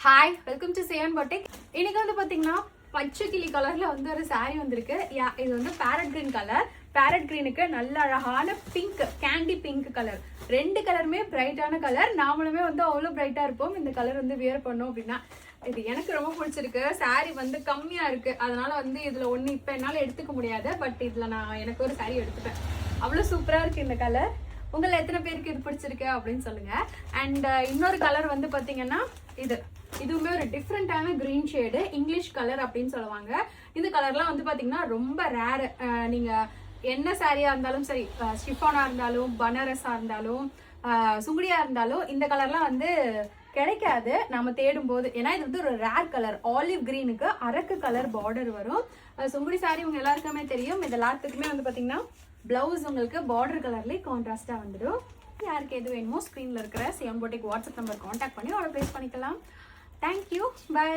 Hi, welcome to seven boutique. இன்னைக்கு வந்து பாத்தீங்கன்னா பச்சை கிளி கலர்ல வந்து ஒரு saree வந்திருக்கு. இது வந்து பேரட் கிரீன் கலர். பேரட் கிரீனுக்கு நல்ல அழகான பிங்க், கேண்டி பிங்க் கலர். ரெண்டு கலருமே பிரைட்டான கலர். நாமளுமே வந்து அவ்வளோ பிரைட்டா இருப்போம் இந்த கலர் வந்து வியர் பண்ணோம் அப்படின்னா. இது எனக்கு ரொம்ப பிடிச்சிருக்கு. saree வந்து கம்மியா இருக்கு, அதனால வந்து இதுல ஒண்ணு இப்ப என்னால எடுத்துக்க முடியாது. பட் இதுல நான் எனக்கு ஒரு saree எடுத்துப்பேன். அவ்வளவு சூப்பரா இருக்கு இந்த கலர். உங்களை எத்தனை பேருக்கு இது பிடிச்சிருக்கு அப்படின்னு சொல்லுங்க. அண்ட் இன்னொரு கலர் வந்து பாத்தீங்கன்னா இதுவுமே ஒரு டிஃப்ரெண்டான கிரீன் ஷேடு, இங்கிலீஷ் கலர் அப்படின்னு சொல்லுவாங்க. இந்த கலர்லாம் வந்து பாத்தீங்கன்னா ரொம்ப ரேர். நீங்க என்ன சாரியா இருந்தாலும் சரி, ஷிஃபானா இருந்தாலும், பனாரஸா இருந்தாலும், சுங்குடியா இருந்தாலும் இந்த கலர்லாம் வந்து கிடைக்காது நாம தேடும் போது. ஏன்னா இது வந்து ஒரு ரேர் கலர். ஆலிவ் கிரீனுக்கு அரக்கு கலர் பார்டர் வரும். சுங்குடி சாரி உங்க எல்லாருக்குமே தெரியும். இது எல்லாத்துக்குமே வந்து பாத்தீங்கன்னா பிளவுஸ் உங்களுக்கு பார்டர் கலர்லேயே கான்ட்ராஸ்டா வந்துடும். யாருக்கு எது வேணுமோ ஸ்க்ரீன்ல இருக்கிற seven boutique WhatsApp number contact பண்ணி ஆர்டர் பிளேஸ் பண்ணிக்கலாம். Thank you, by.